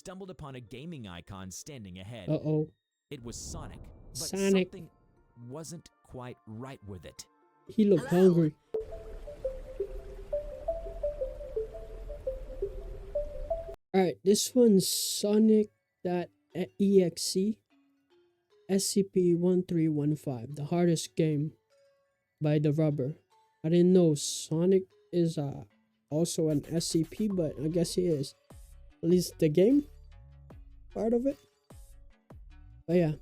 stumbled upon a gaming icon standing ahead. Uh-oh. It was Sonic, but Sonic. something wasn't quite right with it. He looked hungry. Alright, this one's Sonic.exe. SCP-1315, the hardest game by TheRubber. I didn't know Sonic is also an SCP, but I guess he is. At least the game part of it. But yeah,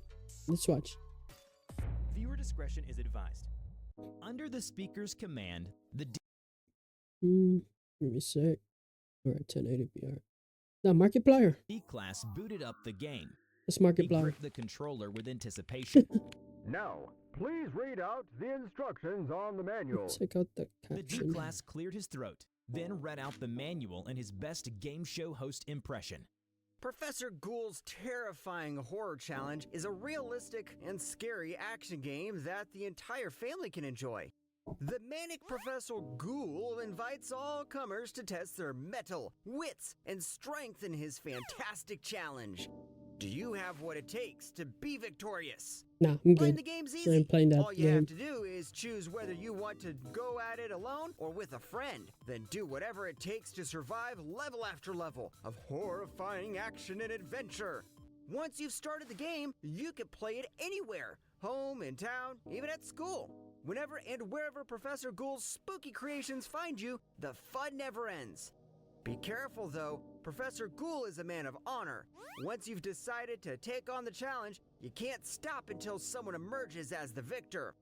let's watch. Viewer discretion is advised. Under the speaker's command, the Give me a sec. Alright, 1080p. Now, Markiplier. D-Class booted up the game. Let's He Markiplier. gripped the controller with anticipation. Now, please read out the instructions on the manual. Check out the The caption. D-Class cleared his throat, then read out the manual in his best game show host impression. Professor Ghoul's terrifying horror challenge is a realistic and scary action game that the entire family can enjoy. The manic Professor Ghoul invites all comers to test their mettle, wits, and strength in his fantastic challenge. Do you have what it takes to be victorious? Nah, I'm Playing good. the game's I easy. ain't playing that All you game. have to do is choose whether you want to go at it alone or with a friend. Then do whatever it takes to survive level after level of horrifying action and adventure. Once you've started the game, you can play it anywhere. Home, in town, even at school. Whenever and wherever Professor Ghoul's spooky creations find you, the fun never ends. Be careful though, Professor Ghoul is a man of honor. Once you've decided to take on the challenge, you can't stop until someone emerges as the victor.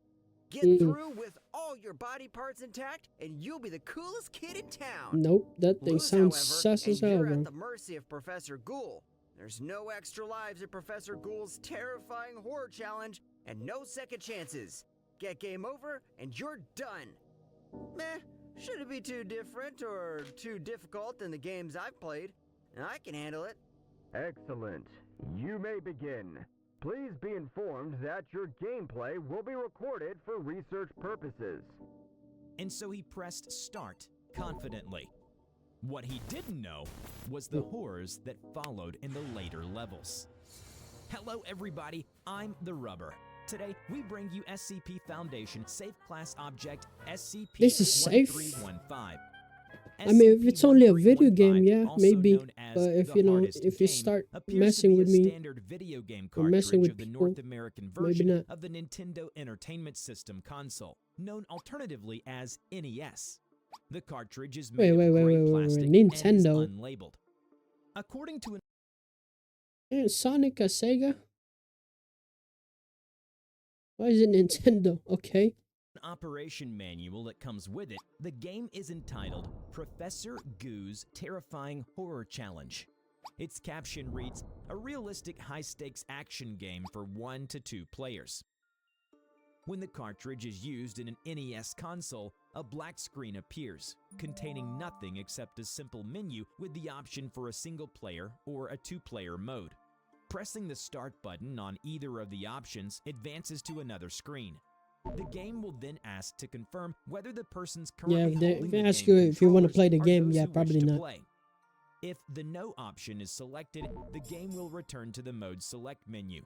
Get through with all your body parts intact, and you'll be the coolest kid in town. Nope, that thing Lose, sounds however, sus as and hell, you're bro. at the mercy of Professor Ghoul. There's no extra lives in Professor Ghoul's terrifying horror challenge, and no second chances. Get game over, and you're done. Meh, shouldn't be too different or too difficult than the games I've played. I can handle it. Excellent. You may begin. Please be informed that your gameplay will be recorded for research purposes. And so he pressed start confidently. What he didn't know was the horrors that followed in the later levels. Hello everybody, I'm TheRubber. Today, we bring you SCP Foundation Safe Class Object SCP-1315. This is safe? I mean, if it's only a video game, yeah, maybe. But if you know, if you start messing with me video game or messing with of the people, North American maybe version not. of the Nintendo Entertainment System console, known alternatively as NES. The cartridge is made Wait, of wait, gray wait, wait, wait, plastic Nintendo. and is unlabeled. According to an Ain't Sonic a Sega? Why is it Nintendo? Okay. operation manual that comes with it, the game is entitled Professor Goo's Terrifying Horror Challenge. Its caption reads, a realistic high-stakes action game for 1 to 2 players. When the cartridge is used in an NES console, a black screen appears, containing nothing except a simple menu with the option for a single player or a 2-player mode. Pressing the start button on either of the options advances to another screen. The game will then ask to confirm whether the person's currently Yeah, holding if the they ask game you if you want to controllers play the are game, those yeah, who wish probably to not. play. If the no option is selected, the game will return to the mode select menu.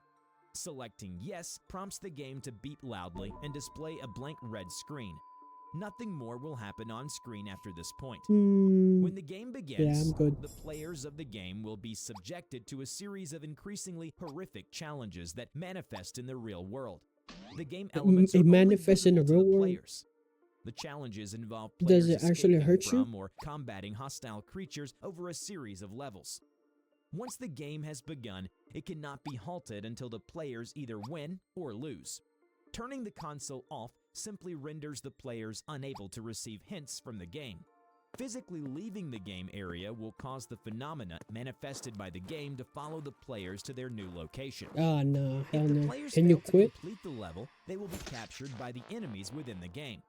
Selecting yes prompts the game to beep loudly and display a blank red screen. Nothing more will happen on screen after this point. When the game begins, I'm good. the players of the game will be subjected to a series of increasingly horrific challenges that manifest in the real world. The game elements it are only manifests in the visible to real world? players. The challenges involve players Does it actually escaping hurt you? from or combating hostile creatures over a series of levels. Once the game has begun, it cannot be halted until the players either win or lose. Turning the console off simply renders the players unable to receive hints from the game. Physically leaving the game area will cause the phenomena manifested by the game to follow the players to their new location. Ah, no, hell If the no. players Can you fail to quit? complete the level, they will be captured by the enemies within the game.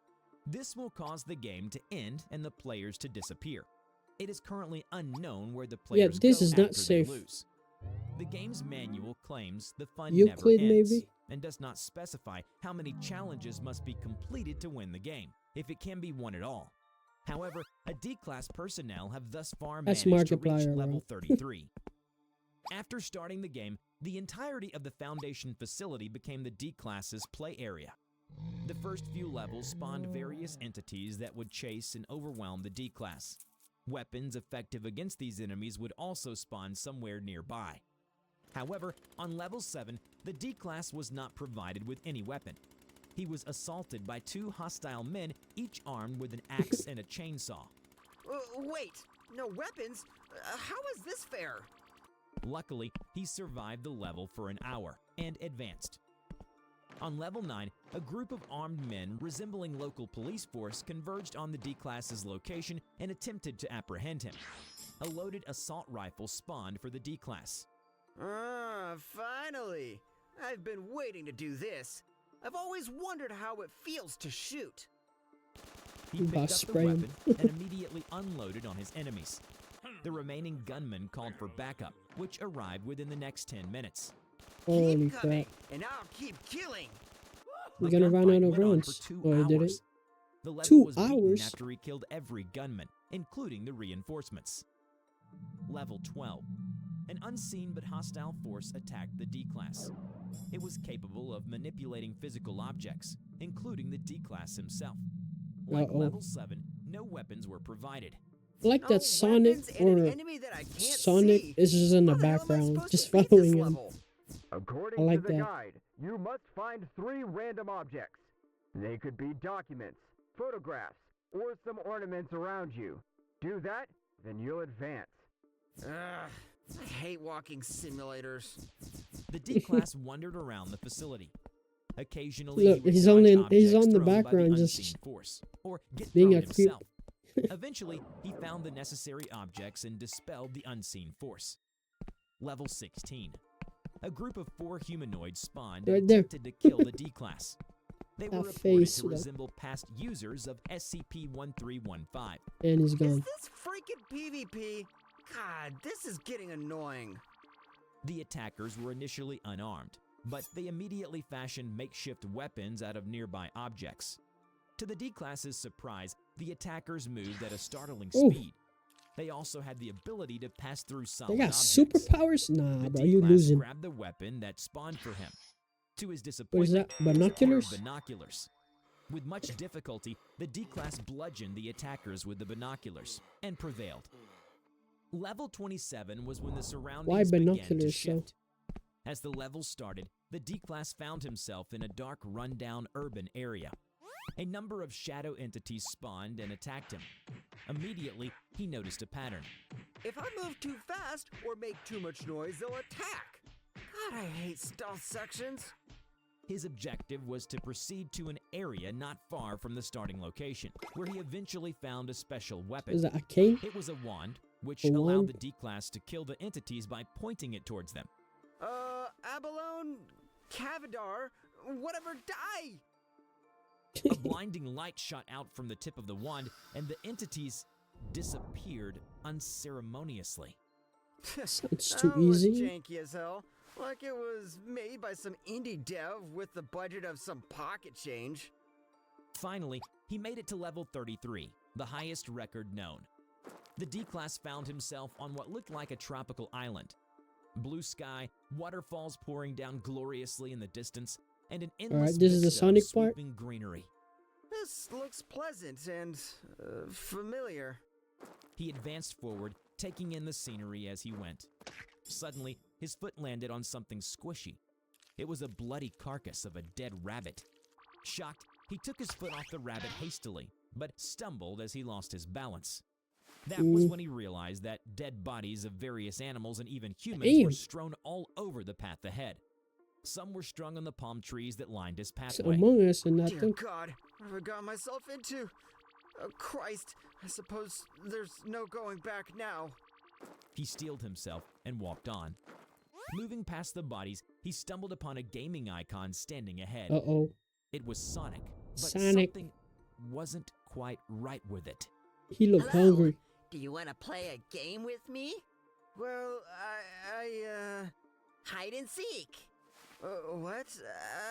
This will cause the game to end and the players to disappear. It is currently unknown where the players this go is not after safe. they lose. The game's manual claims the fun You never quit, ends maybe? and does not specify how many challenges must be completed to win the game, if it can be won at all. However, a D-Class personnel have thus far That's managed to reach Markiplier, level bro. 33. After starting the game, the entirety of the Foundation facility became the D-Class's play area. The first few levels spawned various entities that would chase and overwhelm the D-Class. Weapons effective against these enemies would also spawn somewhere nearby. However, on level 7, the D-Class was not provided with any weapon. He was assaulted by 2 hostile men, each armed with an axe and a chainsaw. Wait, no weapons? How is this fair? Luckily, he survived the level for an hour and advanced. On level 9, a group of armed men resembling local police force converged on the D-Class's location and attempted to apprehend him. A loaded assault rifle spawned for the D-Class. Finally! I've been waiting to do this. I've always wondered how it feels to shoot. He picked up the weapon and immediately unloaded on his enemies. The remaining gunmen called for backup, which arrived within the next 10 minutes. Holy Keep coming, crap. and I'll keep killing. We're The gonna run gunfight out of went on rounds. for 2 Oh, I did it. hours. The level 2 was beaten hours? after he killed every gunman, including the reinforcements. Level 12. An unseen but hostile force attacked the D-Class. It was capable of manipulating physical objects, including the D-Class himself. Like level 7, no weapons were provided. I like No that Sonic weapons and an or enemy that I can't Sonic see. is just in the How the hell am I background, supposed just to beat this following him. level? According I like to the that. guide, you must find 3 random objects. They could be documents, photographs, or some ornaments around you. Do that, then you'll advance. Ugh, I hate walking simulators. The D-Class wandered around the facility. Occasionally, Look, he would he's dodge only he's objects on the thrown by background, just unseen force, or get being thrown a creep. himself. Eventually, he found the necessary objects and dispelled the unseen force. Level 16. A group of 4 humanoids spawned Right and there. attempted to kill the D-Class. They were That reported face, to though. resemble past users of SCP-1315. and he's Is gone. this freaking PvP? God, this is getting annoying. The attackers were initially unarmed, but they immediately fashioned makeshift weapons out of nearby objects. To the D-Class's surprise, the attackers moved at a startling Ooh. speed. They also had the ability to pass through They solid got objects. superpowers? Nah, The bro, you D-Class losing. grabbed the weapon that spawned for him. To his What is disappointment, that? it was a pair of Binoculars? binoculars. With much difficulty, the D-Class bludgeoned the attackers with the binoculars and prevailed. Level 27 was when the surroundings began to binoculars, though? shift. As the level started, the D-Class found himself in a dark, rundown urban area. A number of shadow entities spawned and attacked him. Immediately, he noticed a pattern. If I move too fast or make too much noise, they'll attack. God, I hate stealth sections. His objective was to proceed to an area not far from the starting location, where he eventually found a special weapon. Is that a cane? It was a wand, which A allowed wand? the D-Class to kill the entities by pointing it towards them. Abalone, Cavadar, whatever, die! A blinding light shot out from the tip of the wand, and the entities disappeared unceremoniously. It's too That was easy. janky as hell. Like it was made by some indie dev with the budget of some pocket change. Finally, he made it to level 33, the highest record known. The D-Class found himself on what looked like a tropical island. Blue sky, waterfalls pouring down gloriously in the distance, and an endless this is the vista of Sonic part? sweeping greenery. This looks pleasant and familiar. He advanced forward, taking in the scenery as he went. Suddenly, his foot landed on something squishy. It was a bloody carcass of a dead rabbit. Shocked, he took his foot off the rabbit hastily, but stumbled as he lost his balance. That was when he realized that dead bodies of various animals and even humans were Damn. strewn all over the path ahead. Some were strung on the palm trees that lined his It's pathway. Among Us and that Dear thing. God, what have I got myself into? Oh, Christ, I suppose there's no going back now. He steeled himself and walked on. Moving past the bodies, he stumbled upon a gaming icon standing ahead. Uh-oh. It was Sonic, but Sonic. something wasn't quite right with it. He looked Hello. hungry. Do you want to play a game with me? Well, Hide and seek. what?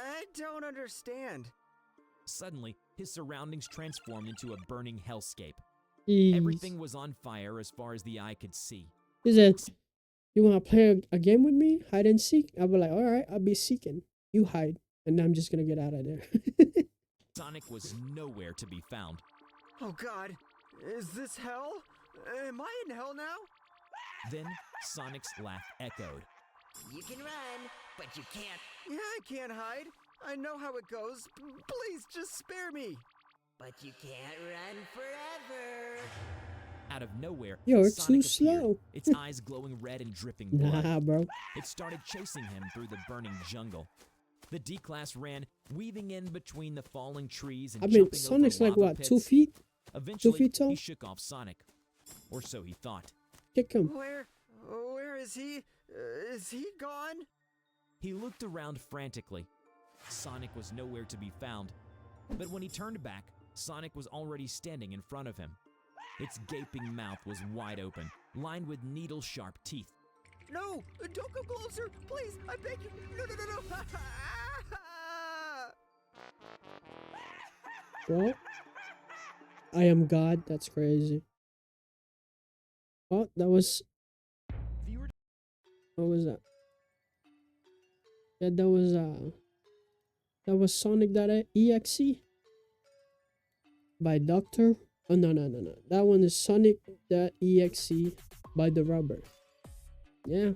I don't understand. Suddenly, his surroundings transformed into a burning hellscape. Jeez. Everything was on fire as far as the eye could see. He said, You wanna play a game with me? Hide and seek? I'll be like, alright, I'll be seeking. You hide. And I'm just gonna get out of there. Sonic was nowhere to be found. Oh God, is this hell? Am I in hell now? Then Sonic's laugh echoed. You can run, but you can't. Yeah, I can't hide. I know how it goes. Please just spare me. But you can't run forever. Out of nowhere, Yo, it's Sonic too slow. appeared, its eyes glowing red and dripping blood. Nah, bro. It started chasing him through the burning jungle. The D-Class ran, weaving in between the falling trees and I mean, jumping Sonic's over like lava what, pits. 2 feet? Eventually, feet tall? he shook off Sonic. Or so he thought. Kick him. Where is he? Is he gone? He looked around frantically. Sonic was nowhere to be found. But when he turned back, Sonic was already standing in front of him. Its gaping mouth was wide open, lined with needle-sharp teeth. No, don't go closer, please. I beg you. No. Well, I am God. That's crazy. Oh, that was... Viewer What was that? Yeah, that was Sonic.exe by Doctor. Oh, no. That one is Sonic.exe by TheRubber. Yeah,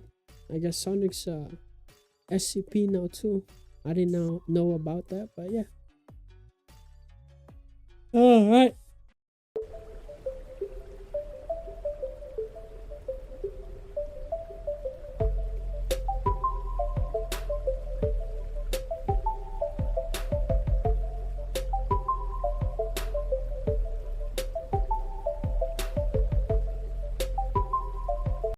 I guess Sonic's SCP now too. I didn't know about that, but yeah. All right.